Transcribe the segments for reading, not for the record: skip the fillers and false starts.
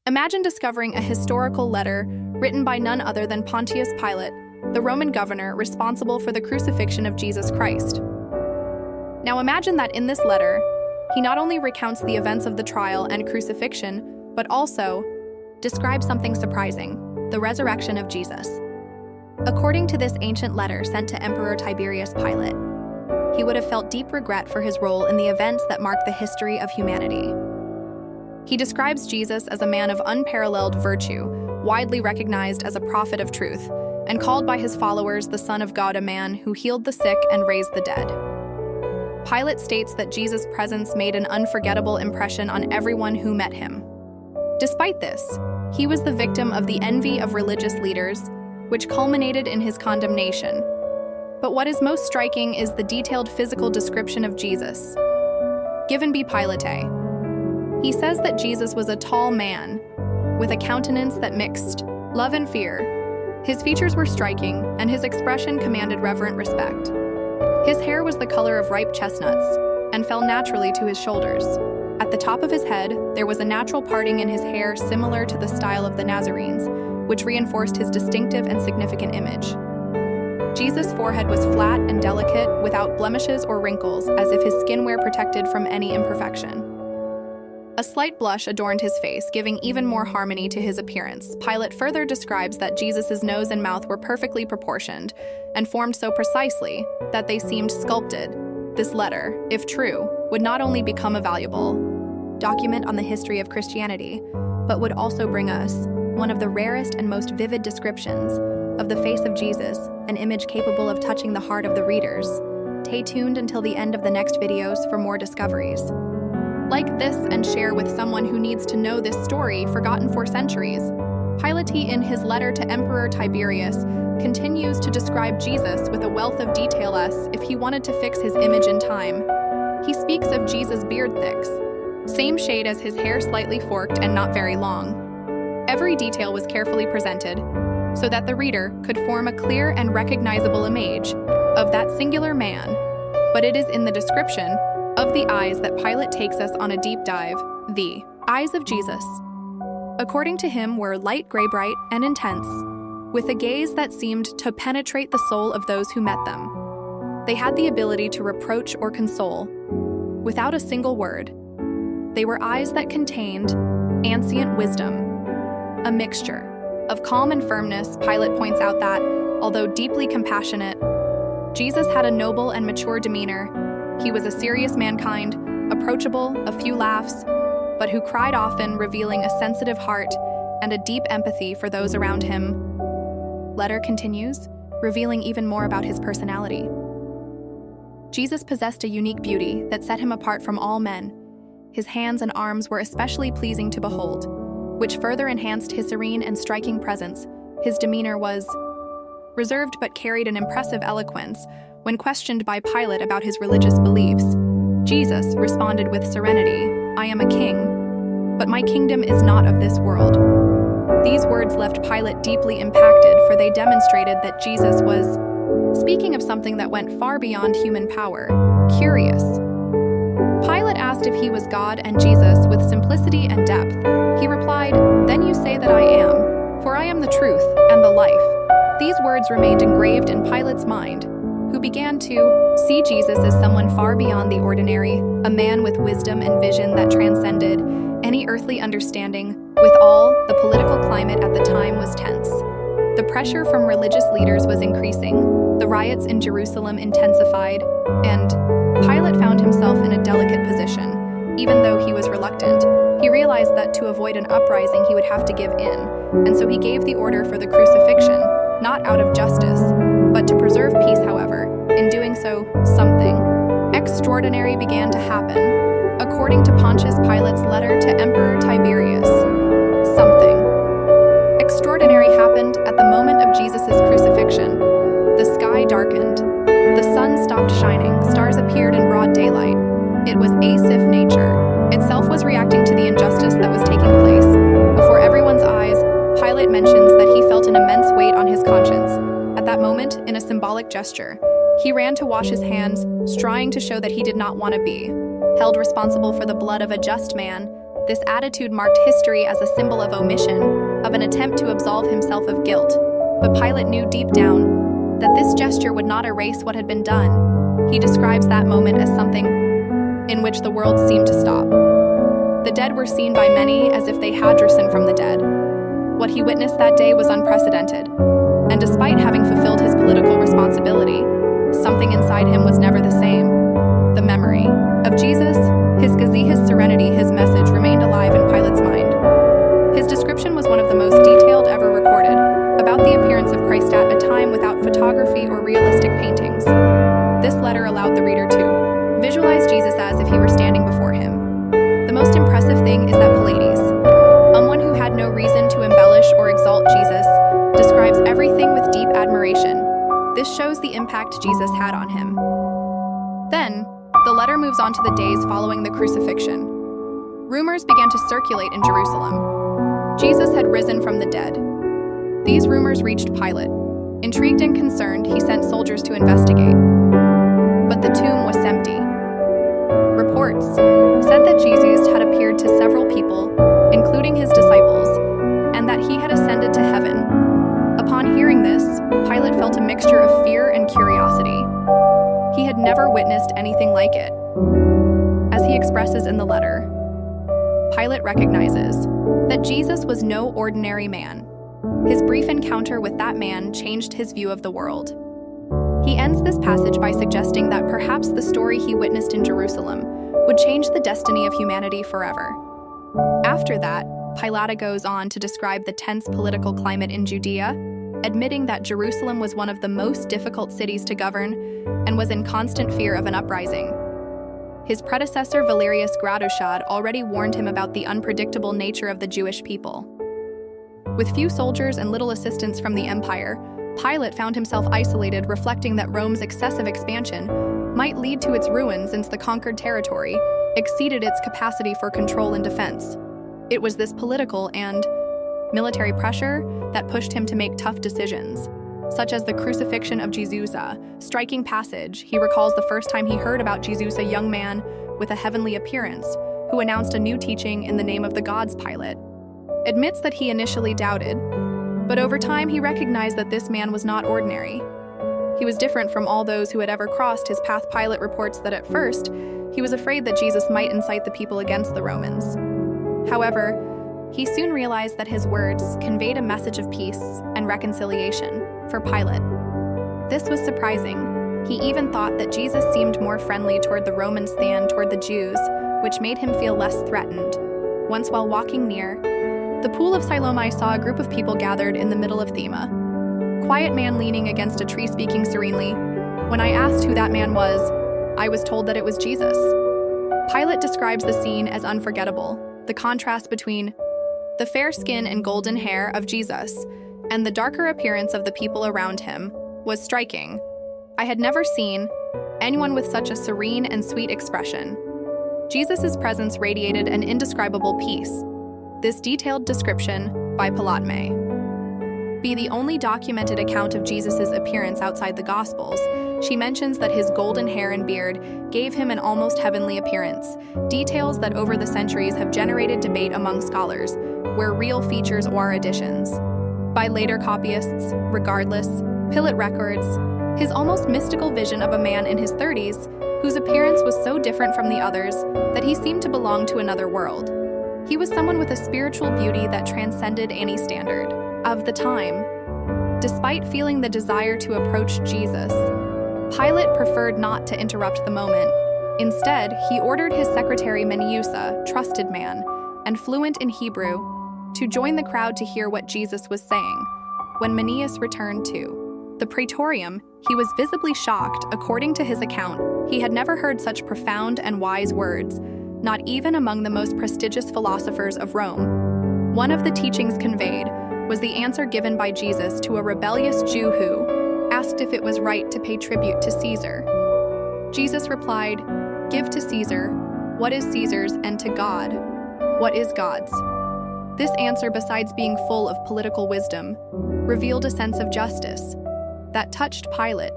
Imagine discovering a historical letter written by none other than Pontius Pilate, the Roman governor responsible for the crucifixion of Jesus Christ. Now imagine that in this letter, he not only recounts the events of the trial and crucifixion, but also describes something surprising, the resurrection of Jesus. According to this ancient letter sent to Emperor Tiberius Pilate, he would have felt deep regret for his role in the events that mark the history of humanity. He describes Jesus as a man of unparalleled virtue, widely recognized as a prophet of truth, and called by his followers the Son of God, a man who healed the sick and raised the dead. Pilate states that Jesus' presence made an unforgettable impression on everyone who met him. Despite this, he was the victim of the envy of religious leaders, which culminated in his condemnation. But what is most striking is the detailed physical description of Jesus, given by Pilate. He says that Jesus was a tall man, with a countenance that mixed love and fear. His features were striking, and his expression commanded reverent respect. His hair was the color of ripe chestnuts, and fell naturally to his shoulders. At the top of his head, there was a natural parting in his hair similar to the style of the Nazarenes, which reinforced his distinctive and significant image. Jesus' forehead was flat and delicate, without blemishes or wrinkles, as if his skin were protected from any imperfection. A slight blush adorned his face, giving even more harmony to his appearance. Pilate further describes that Jesus' nose and mouth were perfectly proportioned and formed so precisely that they seemed sculpted. This letter, if true, would not only become a valuable document on the history of Christianity, but would also bring us one of the rarest and most vivid descriptions of the face of Jesus, an image capable of touching the heart of the readers. Stay tuned until the end of the next videos for more discoveries. Like this and share with someone who needs to know this story forgotten for centuries. Pilate, in his letter to Emperor Tiberius, continues to describe Jesus with a wealth of detail as if he wanted to fix his image in time. He speaks of Jesus' beard thick, same shade as his hair, slightly forked and not very long. Every detail was carefully presented so that the reader could form a clear and recognizable image of that singular man. But it is in the description of the eyes that Pilate takes us on a deep dive. The eyes of Jesus, according to him, were light gray, bright and intense, with a gaze that seemed to penetrate the soul of those who met them. They had the ability to reproach or console, without a single word. They were eyes that contained ancient wisdom, a mixture of calm and firmness. Pilate points out that, although deeply compassionate, Jesus had a noble and mature demeanor. He was a serious mankind, approachable, a few laughs, but who cried often, revealing a sensitive heart and a deep empathy for those around him. Letter continues, revealing even more about his personality. Jesus possessed a unique beauty that set him apart from all men. His hands and arms were especially pleasing to behold, which further enhanced his serene and striking presence. His demeanor was reserved but carried an impressive eloquence. When questioned by Pilate about his religious beliefs, Jesus responded with serenity, "I am a king, but my kingdom is not of this world." These words left Pilate deeply impacted, for they demonstrated that Jesus was speaking of something that went far beyond human power. Curious, Pilate asked if he was God, and Jesus, with simplicity and depth, he replied, "Then you say that I am, for I am the truth and the life." These words remained engraved in Pilate's mind, who began to see Jesus as someone far beyond the ordinary, a man with wisdom and vision that transcended any earthly understanding. With all, the political climate at the time was tense. The pressure from religious leaders was increasing, the riots in Jerusalem intensified, and Pilate found himself in a delicate position. Even though he was reluctant, he realized that to avoid an uprising he would have to give in, and so he gave the order for the crucifixion, not out of justice, but to preserve peace. However, in doing so, something extraordinary began to happen. According to Pontius Pilate's letter to Emperor Tiberius, something extraordinary happened at the moment of Jesus' crucifixion. The sky darkened, the sun stopped shining, stars appeared in broad daylight. It was as if nature itself was reacting to the injustice that was taking place. Before everyone's eyes, Pilate mentions that he felt an immense weight on his conscience. At that moment, in a symbolic gesture, he ran to wash his hands, trying to show that he did not want to be held responsible for the blood of a just man. This attitude marked history as a symbol of omission, of an attempt to absolve himself of guilt. But Pilate knew deep down that this gesture would not erase what had been done. He describes that moment as something in which the world seemed to stop. The dead were seen by many as if they had risen from the dead. What he witnessed that day was unprecedented, and despite having fulfilled his political responsibility, something inside him was never the same. The memory of Jesus, his serenity, his message remained alive in Pilate's mind. His description was one of the most detailed ever recorded, about the appearance of Christ at a time without photography or realistic paintings. This letter allowed the reader to visualize Jesus as if he were standing before him. The most impressive thing is that Pilate, someone who had no reason to embellish or exalt Jesus, describes everything with deep admiration. This shows the impact Jesus had on him. Then, the letter moves on to the days following the crucifixion. Rumors began to circulate in Jerusalem. Jesus had risen from the dead. These rumors reached Pilate. Intrigued and concerned, he sent soldiers to investigate. But the tomb was empty. Reports said that Jesus had appeared to several people, including his disciples, and that he had ascended to heaven. Upon hearing this, Pilate felt a mixture of fear and curiosity. He had never witnessed anything like it. As he expresses in the letter, Pilate recognizes that Jesus was no ordinary man. His brief encounter with that man changed his view of the world. He ends this passage by suggesting that perhaps the story he witnessed in Jerusalem would change the destiny of humanity forever. After that, Pilate goes on to describe the tense political climate in Judea, admitting that Jerusalem was one of the most difficult cities to govern and was in constant fear of an uprising. His predecessor Valerius Graduchad already warned him about the unpredictable nature of the Jewish people. With few soldiers and little assistance from the empire, Pilate found himself isolated, reflecting that Rome's excessive expansion might lead to its ruin since the conquered territory exceeded its capacity for control and defense. It was this political and military pressure that pushed him to make tough decisions, such as the crucifixion of Jesus. Striking passage, he recalls the first time he heard about Jesus, a young man with a heavenly appearance, who announced a new teaching in the name of the gods. Pilate admits that he initially doubted, but over time he recognized that this man was not ordinary. He was different from all those who had ever crossed his path. Pilate reports that at first, he was afraid that Jesus might incite the people against the Romans. However, he soon realized that his words conveyed a message of peace and reconciliation for Pilate. This was surprising. He even thought that Jesus seemed more friendly toward the Romans than toward the Jews, which made him feel less threatened. Once while walking near the pool of Siloam, saw a group of people gathered in the middle of Thema. Quiet man leaning against a tree speaking serenely. When I asked who that man was, I was told that it was Jesus. Pilate describes the scene as unforgettable. The contrast between the fair skin and golden hair of Jesus and the darker appearance of the people around him was striking. I had never seen anyone with such a serene and sweet expression. Jesus' presence radiated an indescribable peace. This detailed description by Pilate may be the only documented account of Jesus' appearance outside the Gospels. She mentions that his golden hair and beard gave him an almost heavenly appearance, details that over the centuries have generated debate among scholars, were real features or additions by later copyists. Regardless, Pilate records his almost mystical vision of a man in his 30s whose appearance was so different from the others that he seemed to belong to another world. He was someone with a spiritual beauty that transcended any standard of the time. Despite feeling the desire to approach Jesus, Pilate preferred not to interrupt the moment. Instead, he ordered his secretary Maniusa, trusted man, and fluent in Hebrew, to join the crowd to hear what Jesus was saying. When Manius returned to the praetorium, he was visibly shocked. According to his account, he had never heard such profound and wise words, not even among the most prestigious philosophers of Rome. One of the teachings conveyed was the answer given by Jesus to a rebellious Jew who asked if it was right to pay tribute to Caesar. Jesus replied, "Give to Caesar what is Caesar's, and to God what is God's." This answer, besides being full of political wisdom, revealed a sense of justice that touched Pilate,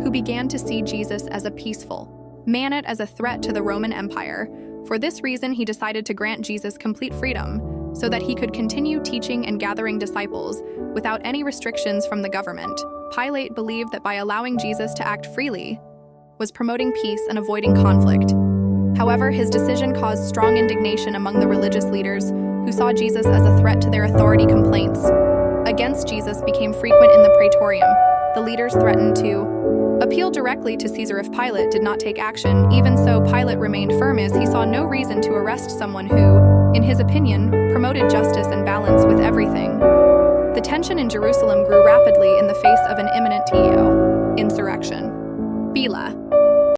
who began to see Jesus as a peaceful man, as a threat to the Roman Empire, For this reason, he decided to grant Jesus complete freedom so that he could continue teaching and gathering disciples without any restrictions from the government. Pilate believed that by allowing Jesus to act freely was promoting peace and avoiding conflict. However, his decision caused strong indignation among the religious leaders who saw Jesus as a threat to their authority. Complaints against Jesus became frequent in the praetorium. The leaders threatened to appeal directly to Caesar if Pilate did not take action. Even so, Pilate remained firm as he saw no reason to arrest someone who, in his opinion, promoted justice and balance with everything. The tension in Jerusalem grew rapidly in the face of an imminent insurrection. Bila.